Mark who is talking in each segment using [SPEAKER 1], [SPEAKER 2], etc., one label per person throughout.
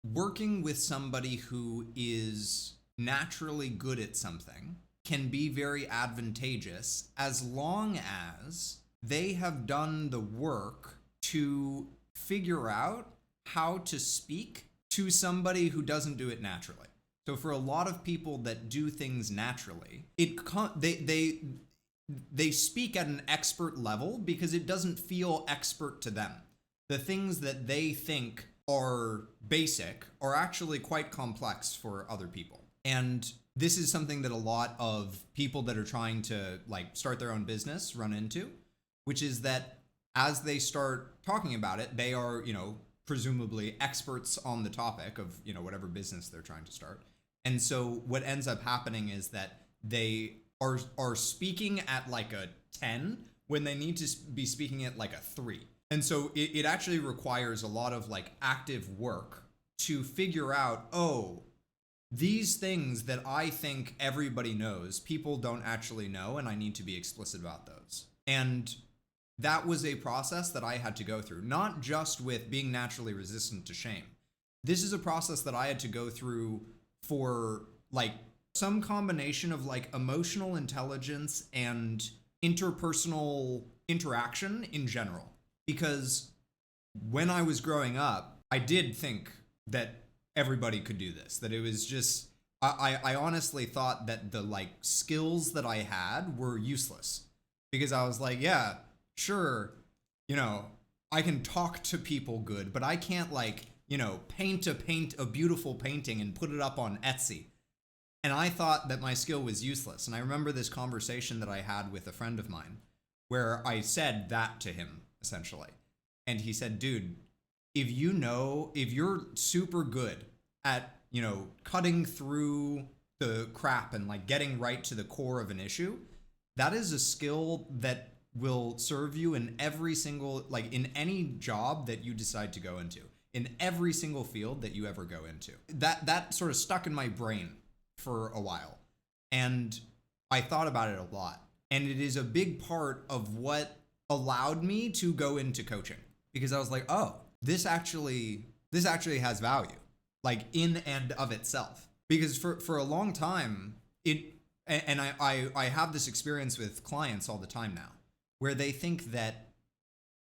[SPEAKER 1] working with somebody who is naturally good at something can be very advantageous as long as they have done the work to figure out how to speak to somebody who doesn't do it naturally. So for a lot of people that do things naturally, they speak at an expert level because it doesn't feel expert to them. The things that they think are basic are actually quite complex for other people. And this is something that a lot of people that are trying to like start their own business run into, which is that as they start talking about it, they are, presumably experts on the topic of, whatever business they're trying to start. And so what ends up happening is that they are speaking at like a 10 when they need to be speaking at like a 3. And so it actually requires a lot of like active work to figure out, oh, these things that I think everybody knows, people don't actually know, and I need to be explicit about those. And that was a process that I had to go through, not just with being naturally resistant to shame. This is a process that I had to go through for like some combination of like emotional intelligence and interpersonal interaction in general. Because when I was growing up, I did think that everybody could do this, that it was just, I honestly thought that the like skills that I had were useless because I was like, yeah, sure, I can talk to people good, but I can't like, paint a beautiful painting and put it up on Etsy. And I thought that my skill was useless. And I remember this conversation that I had with a friend of mine where I said that to him essentially. And he said, dude, if you're super good at, cutting through the crap and like getting right to the core of an issue, that is a skill that will serve you in every single, like in any job that you decide to go into, in every single field that you ever go into. That sort of stuck in my brain for a while. And I thought about it a lot. And it is a big part of what allowed me to go into coaching because I was like, oh, this actually has value, like in and of itself. Because for a long time, I have this experience with clients all the time now, where they think that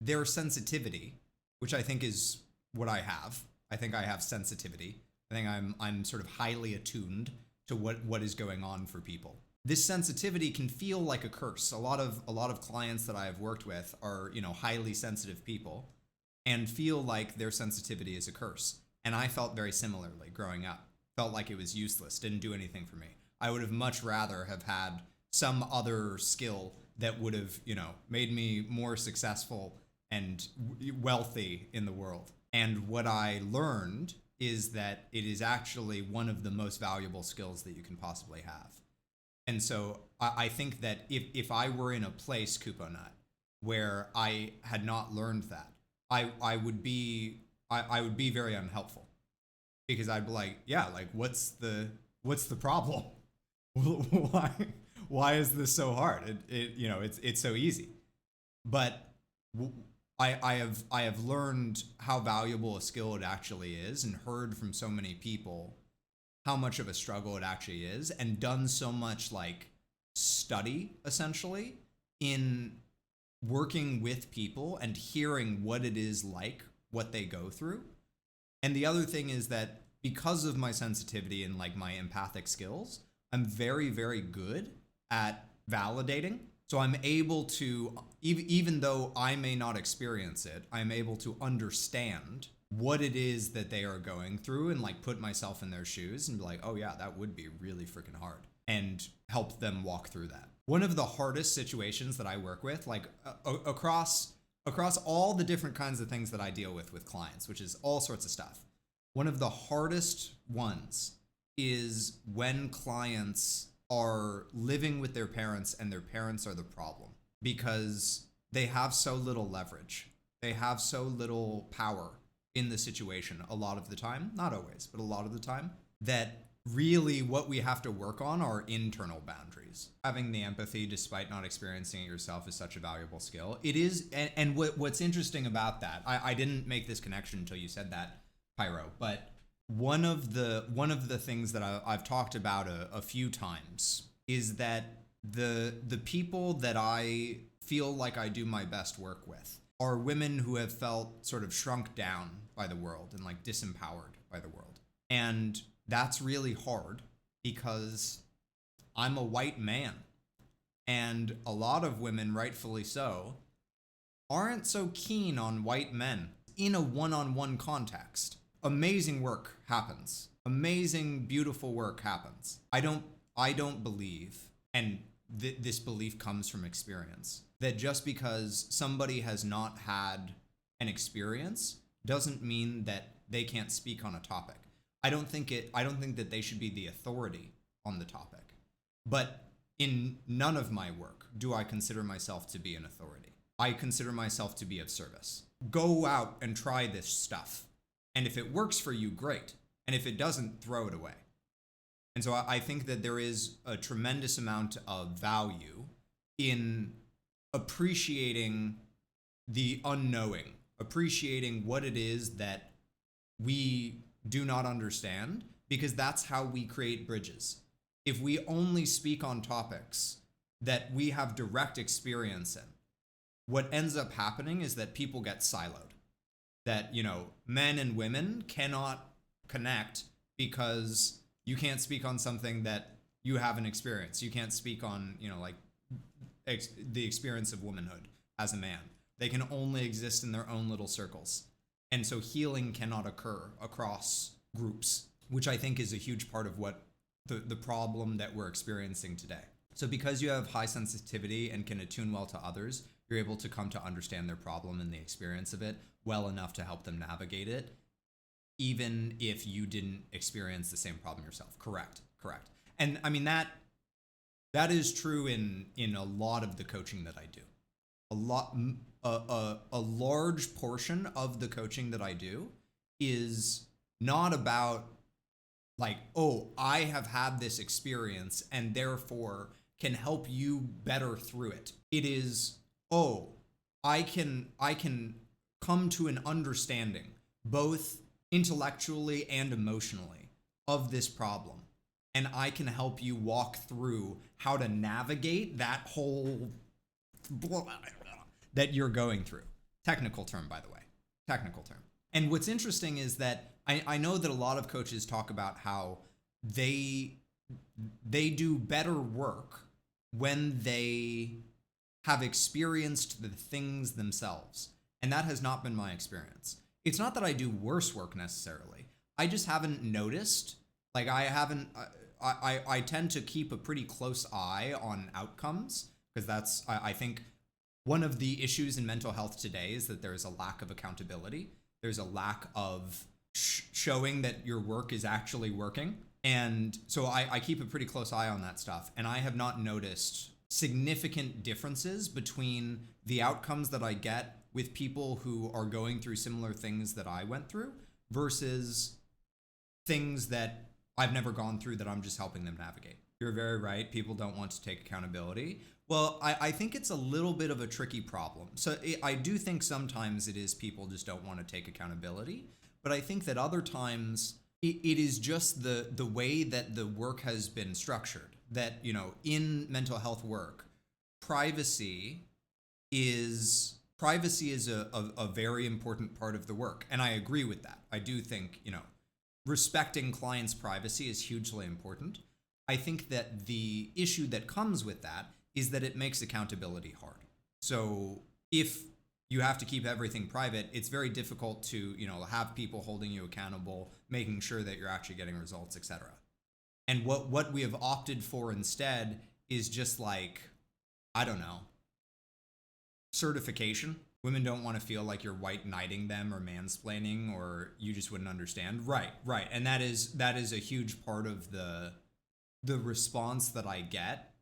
[SPEAKER 1] their sensitivity, which I think is what I have. I think I have sensitivity. I think I'm sort of highly attuned to what is going on for people. This sensitivity can feel like a curse. A lot of clients that I have worked with are, highly sensitive people and feel like their sensitivity is a curse. And I felt very similarly growing up. Felt like it was useless, didn't do anything for me. I would have much rather have had some other skill that would have, made me more successful and wealthy in the world. And what I learned is that it is actually one of the most valuable skills that you can possibly have. And so I think that if I were in a place, Kuponut, where I had not learned that, I would be very unhelpful because I'd be like, yeah, like what's the problem? Why is this so hard? It's so easy. But I have learned how valuable a skill it actually is and heard from so many people how much of a struggle it actually is and done so much like study essentially in working with people and hearing what it is like, what they go through. And the other thing is that because of my sensitivity and like my empathic skills, I'm very, very good at validating. So I'm able to, even though I may not experience it, I'm able to understand what it is that they are going through and like put myself in their shoes and be like, oh yeah, that would be really freaking hard, and help them walk through that. One of the hardest situations that I work with, like across all the different kinds of things that I deal with clients, which is all sorts of stuff. One of the hardest ones is when clients are living with their parents and their parents are the problem because they have so little leverage. They have so little power in the situation a lot of the time, not always, but a lot of the time, that really what we have to work on are internal boundaries. Having the empathy despite not experiencing it yourself is such a valuable skill. It is, and what's interesting about that, I didn't make this connection until you said that, Pyro, but one of the things that I've talked about a few times is that the people that I feel like I do my best work with are women who have felt sort of shrunk down by the world and like disempowered by the world. And that's really hard because I'm a white man. And a lot of women, rightfully so, aren't so keen on white men in a one-on-one context. Amazing work happens. Amazing, beautiful work happens. I don't believe, and this belief comes from experience, that just because somebody has not had an experience doesn't mean that they can't speak on a topic. I don't think that they should be the authority on the topic. But in none of my work do I consider myself to be an authority. I consider myself to be of service. Go out and try this stuff. And if it works for you, great. And if it doesn't, throw it away. And so I think that there is a tremendous amount of value in appreciating the unknowing, appreciating what it is that we do not understand, because that's how we create bridges. If we only speak on topics that we have direct experience in, what ends up happening is that people get siloed. That, men and women cannot connect because you can't speak on something that you haven't experienced. You can't speak on, the experience of womanhood as a man. They can only exist in their own little circles. And so healing cannot occur across groups, which I think is a huge part of what the problem that we're experiencing today. So because you have high sensitivity and can attune well to others, you're able to come to understand their problem and the experience of it well enough to help them navigate it, even if you didn't experience the same problem yourself. Correct. And I mean, that is true in a lot of the coaching that I do. A large portion of the coaching that I do is not about like, oh, I have had this experience and therefore can help you better through it. It is, oh, I can come to an understanding, both intellectually and emotionally, of this problem. And I can help you walk through how to navigate that whole that you're going through. Technical term, by the way. Technical term. And what's interesting is that I know that a lot of coaches talk about how they do better work when they have experienced the things themselves. And that has not been my experience. It's not that I do worse work necessarily. I just haven't noticed. Like I tend to keep a pretty close eye on outcomes, because that's, I think, one of the issues in mental health today is that there is a lack of accountability. There's a lack of showing that your work is actually working. And so I keep a pretty close eye on that stuff. And I have not noticed significant differences between the outcomes that I get with people who are going through similar things that I went through versus things that I've never gone through that I'm just helping them navigate. You're very right. People don't want to take accountability. Well, I think it's a little bit of a tricky problem. So I do think sometimes it is people just don't want to take accountability. But I think that other times it is just the way that the work has been structured. That, in mental health work, privacy is a very important part of the work. And I agree with that. I do think, respecting clients' privacy is hugely important. I think that the issue that comes with that is that it makes accountability hard. So if you have to keep everything private, it's very difficult to, have people holding you accountable, making sure that you're actually getting results, etc. And what we have opted for instead is just like, I don't know, certification. Women don't want to feel like you're white knighting them or mansplaining, or you just wouldn't understand. Right. And that is a huge part of the response that I get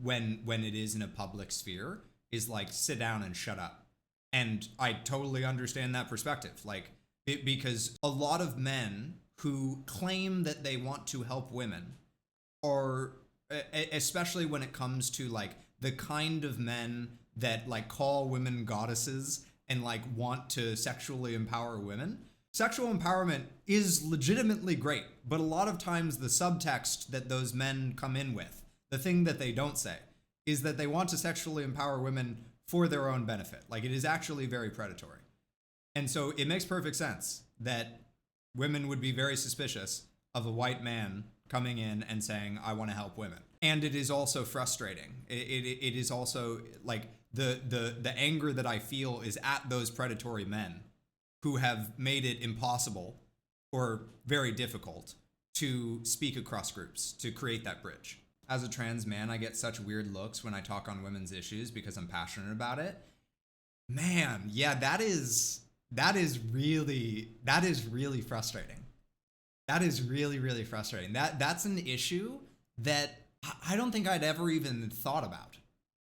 [SPEAKER 1] when it is in a public sphere, is like, sit down and shut up. And I totally understand that perspective. Because a lot of men who claim that they want to help women are, especially when it comes to like the kind of men that like call women goddesses and like want to sexually empower women, Sexual empowerment is legitimately great, but a lot of times the subtext that those men come in with, the thing that they don't say, is that they want to sexually empower women for their own benefit. Like, it is actually very predatory. And so it makes perfect sense that women would be very suspicious of a white man coming in and saying, I want to help women. And it is also frustrating. It is also like the anger that I feel is at those predatory men who have made it impossible or very difficult to speak across groups, to create that bridge. As a trans man, I get such weird looks when I talk on women's issues because I'm passionate about it. Man, yeah, that is really frustrating. That is really, really frustrating. That's an issue that I don't think I'd ever even thought about.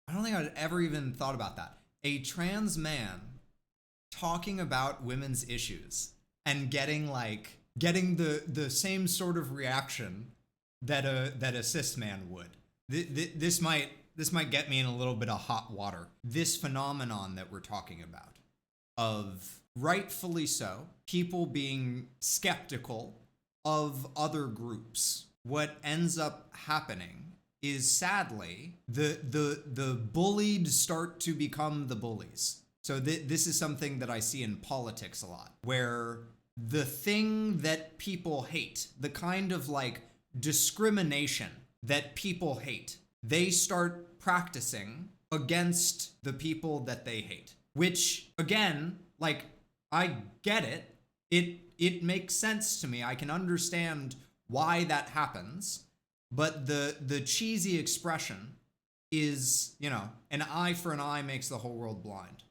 [SPEAKER 1] I don't think I'd ever even thought about that. A trans man talking about women's issues and getting the same sort of reaction that a cis man would. This might get me in a little bit of hot water. This phenomenon that we're talking about, of rightfully so, people being skeptical of other groups. What ends up happening is, sadly, the bullied start to become the bullies. So this is something that I see in politics a lot, where the thing that people hate, the kind of like discrimination that people hate, they start practicing against the people that they hate. Which, again, like, I get it. It makes sense to me. I can understand why that happens. But the cheesy expression is, an eye for an eye makes the whole world blind.